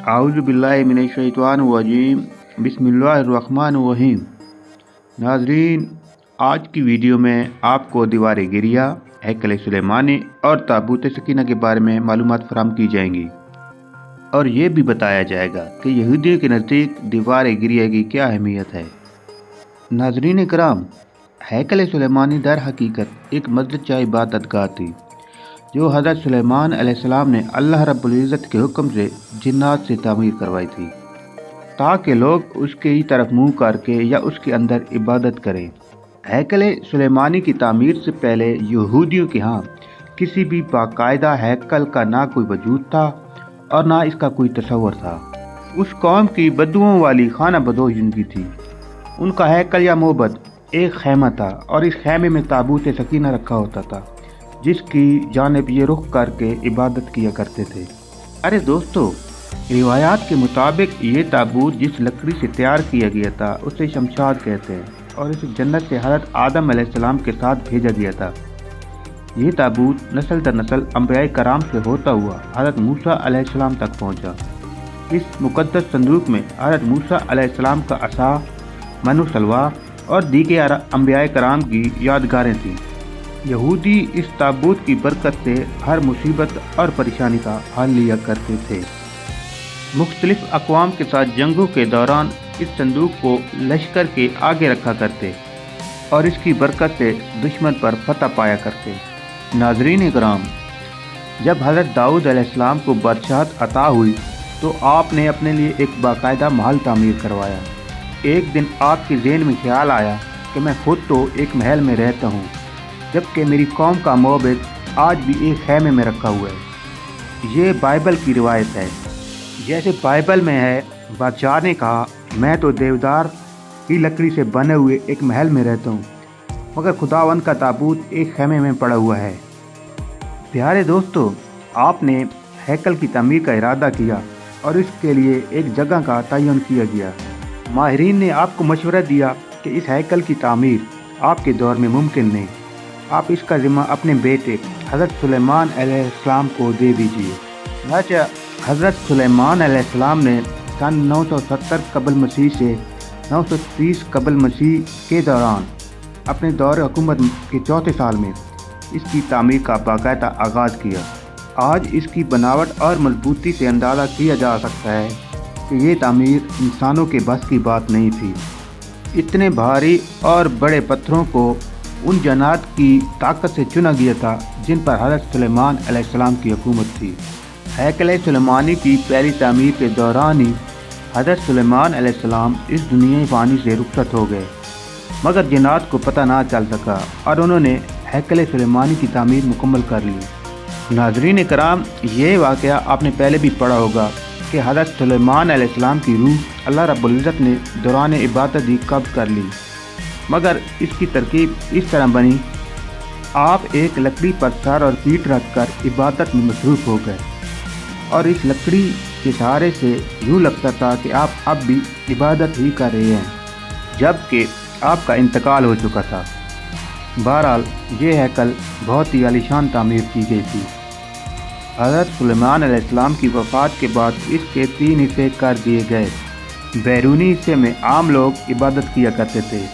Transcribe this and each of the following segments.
आऊज़ु बिल्लाहि मिनश्शैतानिर्रजीम बिस्मिल्लाहिर्रहमानिर्रहीम। नाज़रीन, आज की वीडियो में आपको दीवार गिरिया, हैकल सुलेमानी और ताबूत सकीना के बारे में मालूमात फराहम की जाएंगी और ये भी बताया जाएगा कि यहूदियों के नज़दीक दीवार गिरिया की क्या अहमियत है। नाज़रीन कराम, हैकल सुलेमानी दर हकीकत एक मस्जिद या इबादतगाह थी जो हज़रत सुलेमान अलैहिस्सलाम ने अल्लाह रब्बुल इज़्ज़त के हुक्म से जिन्नात से तामीर करवाई थी ताकि लोग उसके ही तरफ मुंह करके या उसके अंदर इबादत करें। हैकल सुलेमानी की तामीर से पहले यहूदियों के यहाँ किसी भी बाकायदा हैकल का ना कोई वजूद था और ना इसका कोई तस्वर था। उस कौम की बदुओं वाली खाना बदो जिंदगी थी। उनका हैकल या मोहब्बत एक खैमा था और इस खैमे में ताबूत सकीना रखा होता था जिसकी जानिब ये रुख करके इबादत किया करते थे। अरे दोस्तों, रिवायात के मुताबिक ये ताबूत जिस लकड़ी से तैयार किया गया था उसे शमशाद कहते हैं और इसे जन्नत से हज़रत आदम अलैहिस्सलाम के साथ भेजा गया था। ये ताबूत नस्ल दर नस्ल अंबियाए कराम से होता हुआ हज़रत मूसा अलैहिस्सलाम तक पहुँचा। इस मुक़द्दस संदूक में हज़रत मूसा अलैहिस्सलाम का असा, मनु सलवा और दीगर अंबियाए कराम की यादगारें थीं। यहूदी इस ताबूत की बरकत से हर मुसीबत और परेशानी का हल लिया करते थे। मुख्तलिफ अक़वाम के साथ जंगों के दौरान इस संदूक को लश्कर के आगे रखा करते और इसकी बरकत से दुश्मन पर फतह पाया करते। नाज़रीन इकराम, जब हज़रत दाऊद अलैहिस्सलाम को बादशाहत अता हुई तो आपने अपने लिए एक बाकायदा महल तामीर करवाया। एक दिन आपके ज़हन में ख्याल आया कि मैं खुद तो एक महल में रहता हूँ जबकि मेरी कौम का मोहब्बत आज भी एक खैमे में रखा हुआ है। ये बाइबल की रिवायत है। जैसे बाइबल में है, बादशाह ने कहा, मैं तो देवदार की लकड़ी से बने हुए एक महल में रहता हूँ मगर खुदावंद का ताबूत एक खैमे में पड़ा हुआ है। प्यारे दोस्तों, आपने हैकल की तामीर का इरादा किया और इसके लिए एक जगह का तयन किया गया। माहिरीन ने आपको मशवरा दिया कि इस हैकल की तामीर आपके दौर में मुमकिन नहीं, आप इसका ज़िम्मा अपने बेटे हज़रत सुलेमान अलैहिस्सलाम को दे दीजिए। हज़रत सुलेमान अलैहिस्सलाम ने सन 970 कबल मसीह से 930 कबल मसीह के दौरान अपने दौर हुकूमत के चौथे साल में इसकी तामीर का बाकायदा आगाज़ किया। आज इसकी बनावट और मजबूती से अंदाज़ा किया जा सकता है कि ये तामीर इंसानों के बस की बात नहीं थी। इतने भारी और बड़े पत्थरों को उन जन्नात की ताकत से चुना गया था जिन पर हज़रत सुलेमान अलैहिस्सलाम की हुकूमत थी। हैकल सुलेमानी की पहली तामीर के दौरान ही हज़रत सुलेमान अलैहिस्सलाम इस दुनिया फ़ानी से रुखसत हो गए मगर जन्नात को पता ना चल सका और उन्होंने हैकल सुलेमानी की तामीर मुकम्मल कर ली। नाज़रीन कराम, ये वाक़या आपने पहले भी पढ़ा होगा कि हज़रत सुलेमान अलैहिस्सलाम की रूह अल्लाह रब्बुल इज़्ज़त ने दौरान इबादत ही कब्ज़ कर ली मगर इसकी तरकीब इस तरह बनी, आप एक लकड़ी पर सर और पीठ रखकर इबादत में मसरूफ़ हो गए और इस लकड़ी के सहारे से यूँ लगता था कि आप अब भी इबादत ही कर रहे हैं जबकि आपका इंतकाल हो चुका था। बहरहाल ये हैकल बहुत ही आलीशान तामीर की गई थी। हज़रत सुलेमान अलैहिस्सलाम की वफ़ात के बाद इसके 3 हिस्से कर दिए गए। बैरूनी हिस्से में आम लोग इबादत किया करते थे,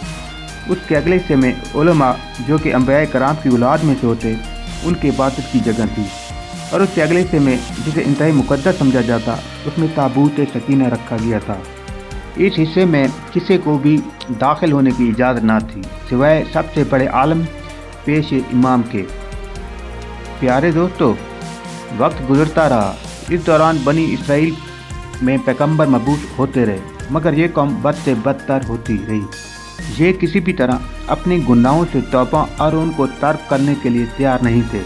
उसके अगले हिस्से में उलमा जो कि अंबियाए कराम की औलाद में से होते उनके इबादत की जगह थी और उसके अगले हिस्से में जिसे इंतहाई मुक़द्दस समझा जाता उसमें ताबूत सकीना रखा गया था। इस हिस्से में किसी को भी दाखिल होने की इजाज़त ना थी सिवाय सबसे बड़े आलम पेश इमाम के। प्यारे दोस्तों, वक्त गुजरता रहा। इस दौरान बनी इसराइल में पैगंबर मबूस होते रहे मगर ये कौम बद से बदतर होती रही। ये किसी भी तरह अपने गुनाहों से तौबा और उनको तर्क करने के लिए तैयार नहीं थे।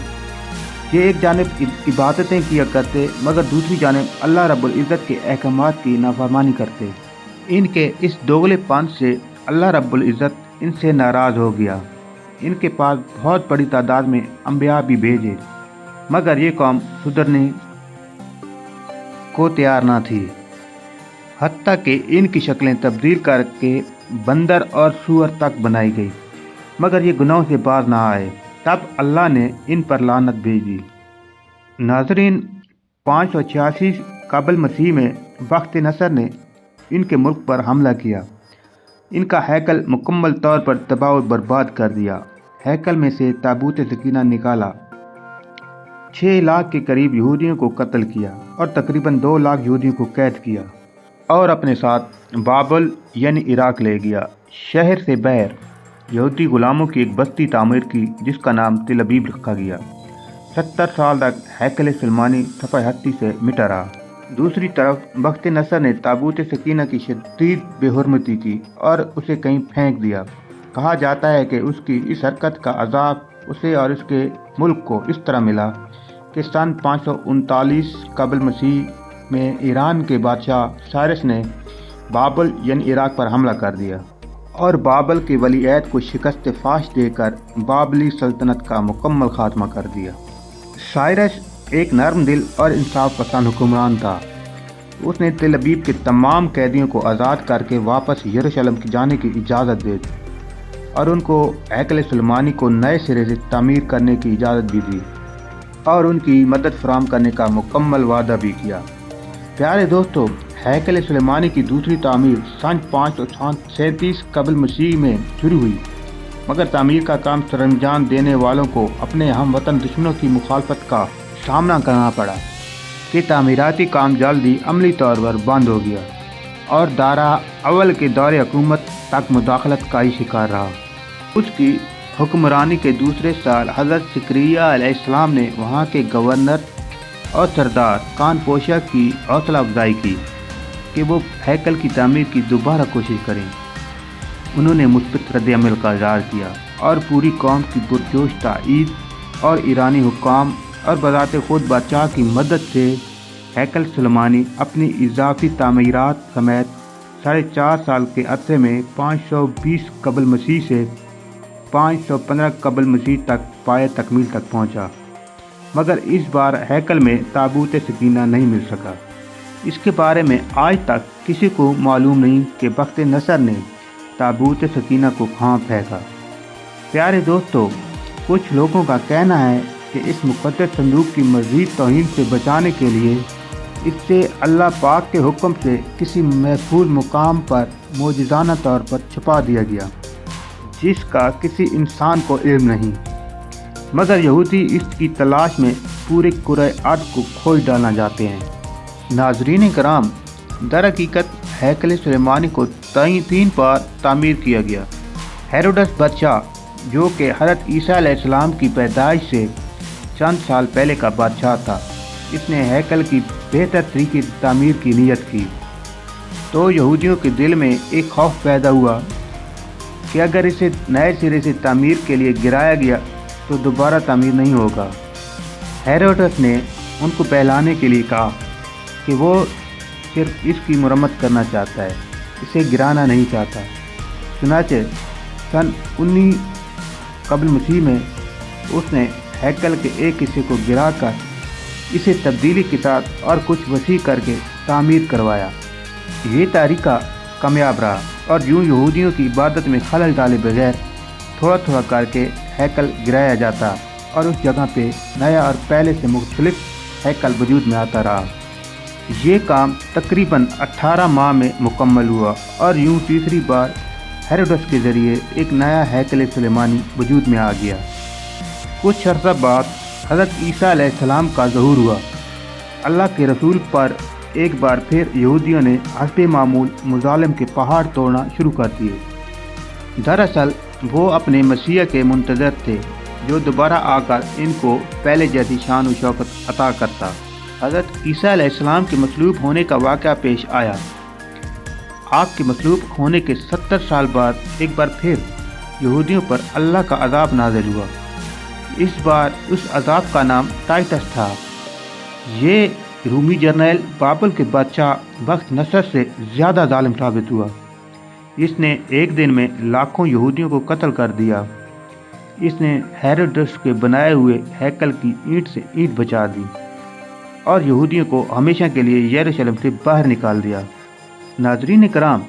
ये एक जानिब इबादतें किया करते मगर दूसरी जानिब अल्लाह रब्बुल इज़्ज़त के अहकामात की नाफरमानी करते। इनके इस दोगलेपन से अल्लाह रब्बुल इज़्ज़त इनसे नाराज़ हो गया। इनके पास बहुत बड़ी तादाद में अंबिया भी भेजे मगर ये कौम सुधरने को तैयार ना थी। हत्ता कि इनकी शक्लें तब्दील करके बंदर और सूअर तक बनाई गई मगर ये गुनाहों से बाज ना आए। तब अल्लाह ने इन पर लानत भेजी। नाज़रीन, 586 कबल मसीह में बख्त नसर ने इनके मुल्क पर हमला किया। इनका हैकल मुकम्मल तौर पर तबाह और बर्बाद कर दिया। हैकल में से ताबूत सकीना निकाला, 6 लाख के करीब यहूदियों को कत्ल किया और तकरीबन 2 लाख यहूदियों को कैद किया और अपने साथ बाबल यानी इराक ले गया। शहर से बाहर यहूदी गुलामों की एक बस्ती तामीर की जिसका नाम तिल अबीब रखा गया। 70 साल तक हैकल सुलेमानी सफ़ा हस्ती से मिटा रहा। दूसरी तरफ बख्त नसर ने ताबूत सकीना की शदीद बेहुरमती की और उसे कहीं फेंक दिया। कहा जाता है कि उसकी इस हरकत का अजाब उसे और उसके मुल्क को इस तरह मिला कि सन 539 कबल मसीह में ईरान के बादशाह साइरस ने बाबल यानी इराक पर हमला कर दिया और बाबल के वलीअहद को शिकस्त फाश देकर बाबली सल्तनत का मुकम्मल खात्मा कर दिया। साइरस एक नरम दिल और इंसाफ पसंद हुक्मरान था। उसने तिल अबीब के तमाम कैदियों को आज़ाद करके वापस यरूशलेम की जाने की इजाज़त दे दी और उनको हैकल सुलेमानी को नए सिरे से तामीर करने की इजाज़त भी दी और उनकी मदद फराहम करने का मुकम्मल वादा भी किया। प्यारे दोस्तों, हैकल सुलेमानी की दूसरी तामीर सन 537 कबल मसीह में शुरू हुई, मगर तामीर का काम सरअंजाम देने वालों को अपने हम वतन दुश्मनों की मुखालफत का सामना करना पड़ा कि तामीराती काम जल्दी अमली तौर पर बंद हो गया और दारा अव्वल के दौरे हुकूमत तक मुदाखलत का ही शिकार रहा। उसकी हुक्मरानी के दूसरे साल हज़रत ज़करिया अलैहिस्सलाम ने वहाँ के गवर्नर और सरदार कानपोशा की हौसला अफजाई की कि वो हैकल की तामीर की दोबारा कोशिश करें। उन्होंने मुस्बत रद्द-ए-अमल का इज़हार किया और पूरी कौम की पुरजोश ताईद और ईरानी हुक्काम और बज़ाते खुद बादशाह की मदद से हैकल सुलेमानी अपनी इजाफी तामीरात समेत 4.5 साल के अरसे में 520 कबल मसीह से 515 कबल मसीह तक पाए तकमील तक पहुँचा, मगर इस बार हैकल में ताबूत सकीना नहीं मिल सका। इसके बारे में आज तक किसी को मालूम नहीं कि बख्त नसर ने ताबूत सकीना को कहाँ फेंका। प्यारे दोस्तों, कुछ लोगों का कहना है कि इस मुक़द्दस संदूक की मज़ीद तौहीन से बचाने के लिए इससे अल्लाह पाक के हुक्म से किसी महफूज मुकाम पर मौजज़ाना तौर पर छुपा दिया गया, जिसका किसी इंसान को इल्म नहीं, मगर यहूदी इसकी तलाश में पूरे कुरे अर्द को खोज डालना चाहते हैं। नाज़रीन कराम, दरहकीकत हैकल सुलेमानी को 3 बार तामीर किया गया। हेरोडस बादशाह, जो कि हज़रत ईसा अलैहिस्सलाम की पैदाइश से चंद साल पहले का बादशाह था, इसने हैकल की बेहतर तरीके से तामीर की नीयत की, तो यहूदियों के दिल में एक खौफ पैदा हुआ कि अगर इसे नए सिरे से तामीर के लिए गिराया गया तो दोबारा तामीर नहीं होगा। हेरोडस ने उनको बहलाने के लिए कहा कि वो सिर्फ इसकी मरम्मत करना चाहता है, इसे गिराना नहीं चाहता। चुनाचे सन 19 कबल मसीह में उसने हैकल के एक हिस्से को गिराकर इसे तब्दीली के साथ और कुछ वसी करके तामीर करवाया। ये तरीका कामयाब रहा और यूँ यहूदियों की इबादत में खलल डाले बगैर थोड़ा थोड़ा करके हैकल गिराया जाता और उस जगह पे नया और पहले से मुख्तलिफ हैकल वजूद में आता रहा। ये काम तकरीबन 18 माह में मुकम्मल हुआ और यूँ तीसरी बार हेरोडस के ज़रिए एक नया हैकल सुलेमानी वजूद में आ गया। कुछ अर्सा बाद हज़रत ईसा अलैहिस्सलाम का ज़हूर हुआ। अल्लाह के रसूल पर एक बार फिर यहूदियों ने हस्बे मामूल मुज़ालिम के पहाड़ तोड़ना शुरू कर दिए। दरअसल वो अपने मसीह के मुंतज़र थे जो दोबारा आकर इनको पहले जैसी शान और शौकत अता करता। हज़रत ईसा अलैहिस्सलाम के मसलूब होने का वाक़या पेश आया। आपके मसलूब होने के 70 साल बाद एक बार फिर यहूदियों पर अल्लाह का अज़ाब नाज़िल हुआ। इस बार उस अज़ाब का नाम टाइटस था। ये रूमी जर्नैल बाबल के बादशाह बख्त नसर से ज़्यादा जालिम साबित हुआ। इसने एक दिन में लाखों यहूदियों को कत्ल कर दिया। इसने हेरोडस के बनाए हुए हैकल की ईंट से ईंट बचा दी और यहूदियों को हमेशा के लिए यरूशलेम से बाहर निकाल दिया। नाज़रीन कराम,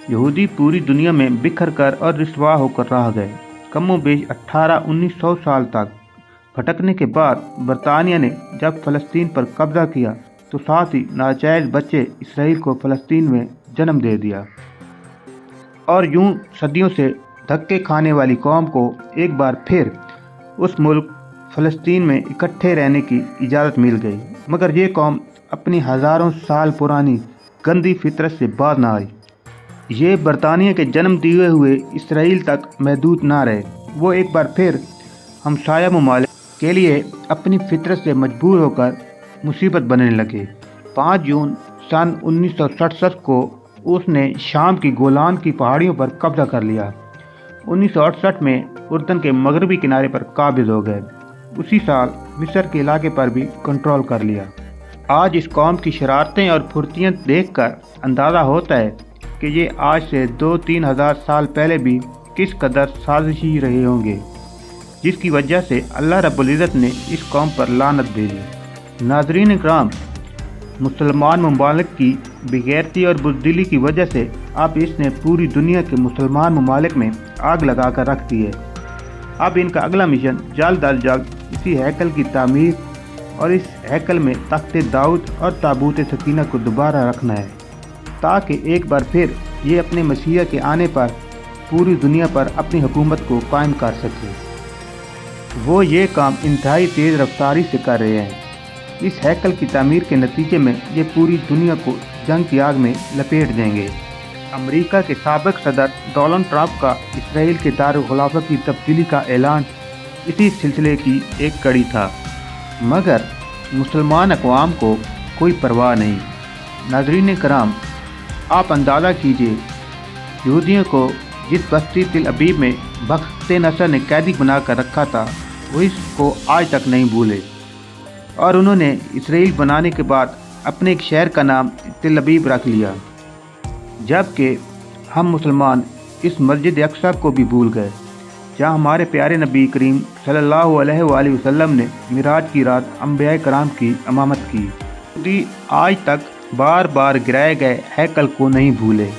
यहूदी पूरी दुनिया में बिखर कर और रिसवा होकर रह गए। कमो बेश 1800-1900 साल तक भटकने के बाद बरतानिया ने जब फ़लस्तीन पर कब्ज़ा किया तो साथ ही नाजायज़ बच्चे इसराइल को फ़लस्तीन में जन्म दे दिया और यूं सदियों से धक्के खाने वाली कौम को एक बार फिर उस मुल्क फ़लस्तीन में इकट्ठे रहने की इजाज़त मिल गई। मगर ये कौम अपनी हज़ारों साल पुरानी गंदी फितरत से बाज ना आई। ये बरतानिया के जन्म दिए हुए इसराइल तक महदूद ना रहे। वो एक बार फिर हमसाया ममालिक के लिए अपनी फितरत से मजबूर होकर मुसीबत बनने लगे। 5 जून सन 1967 को उसने शाम की गोलान की पहाड़ियों पर कब्जा कर लिया। 1968 में उर्दन के मगरबी किनारे पर काबिज हो गए। उसी साल मिस्र के इलाके पर भी कंट्रोल कर लिया। आज इस कौम की शरारतें और फुर्तियाँ देखकर अंदाज़ा होता है कि ये आज से 2-3 हज़ार साल पहले भी किस कदर साजिशी रहे होंगे, जिसकी वजह से अल्लाह रब्बुल इज़्ज़त ने इस कौम पर लानत भेजी। नाज़रीन इकराम, मुसलमान ममालिक की बेगैरती और बुज़दिली की वजह से अब इसने पूरी दुनिया के मुसलमान ममालिक में आग लगा कर रख दी है। अब इनका अगला मिशन जल्द अज जल्द इसी हैकल की तामीर और इस हैकल में तख्ते दाऊद और ताबूत सकीना को दोबारा रखना है, ताकि एक बार फिर ये अपने मसीहा के आने पर पूरी दुनिया पर अपनी हुकूमत को कायम कर सके। वो ये काम इंतहाई तेज़ रफ्तारी से कर रहे हैं। इस हैकल की तामीर के नतीजे में ये पूरी दुनिया को जंग की आग में लपेट देंगे। अमेरिका के साबिक सदर डोनाल्ड ट्रंप का इसराइल के दारुल खुलाफा की तब्दीली का ऐलान इसी सिलसिले की एक कड़ी था, मगर मुसलमान अक़वाम को कोई परवाह नहीं। नाज़रीन कराम, आप अंदाज़ा कीजिए, यहूदियों को जिस बस्ती तिल अबीब में बख्त नसर ने कैदी बना कर रखा था, वो इसको आज तक नहीं भूले और उन्होंने इसराइल बनाने के बाद अपने एक शहर का नाम तिल अबीब रख लिया। जबकि हम मुसलमान इस मस्जिद अक्सा को भी भूल गए, जहाँ हमारे प्यारे नबी करीम सल्लल्लाहु अलैहि वसल्लम ने मिराज की रात अंबिया कराम की इमामत की। यहूदी आज तक बार बार गिराए गए हैकल को नहीं भूले,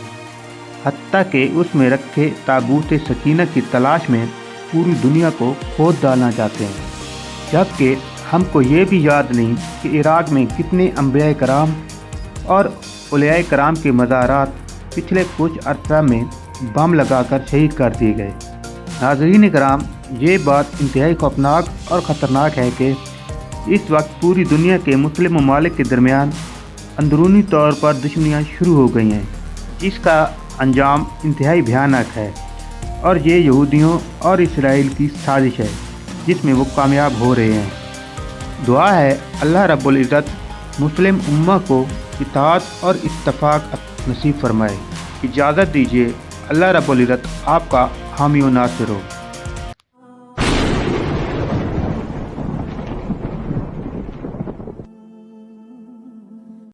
हत्ता कि उसमें रखे ताबूत सकीना की तलाश में पूरी दुनिया को खोद डालना चाहते हैं। जबकि हमको ये भी याद नहीं कि इराक़ में कितने अंबिया कराम और औलिया कराम के मज़ारात पिछले कुछ अरसा में बम लगाकर शहीद कर दिए गए। नाज़रीन कराम, ये बात इंतहाई खौफनाक और ख़तरनाक है कि इस वक्त पूरी दुनिया के मुस्लिम ममालिक के दरमियान अंदरूनी तौर पर दुश्मनियाँ शुरू हो गई हैं, जिसका अंजाम इंतहाई भयानक है और ये यहूदियों और इसराइल की साजिश है, जिसमें वो कामयाब हो रहे हैं। दुआ है अल्लाह रब्बुल इज़्ज़त मुस्लिम उम्मा को इत्तेहाद और इत्तफ़ाक़ नसीब फरमाए। इजाज़त दीजिए। अल्लाह रब्बुल इज़्ज़त आपका हामी व नासिर हो।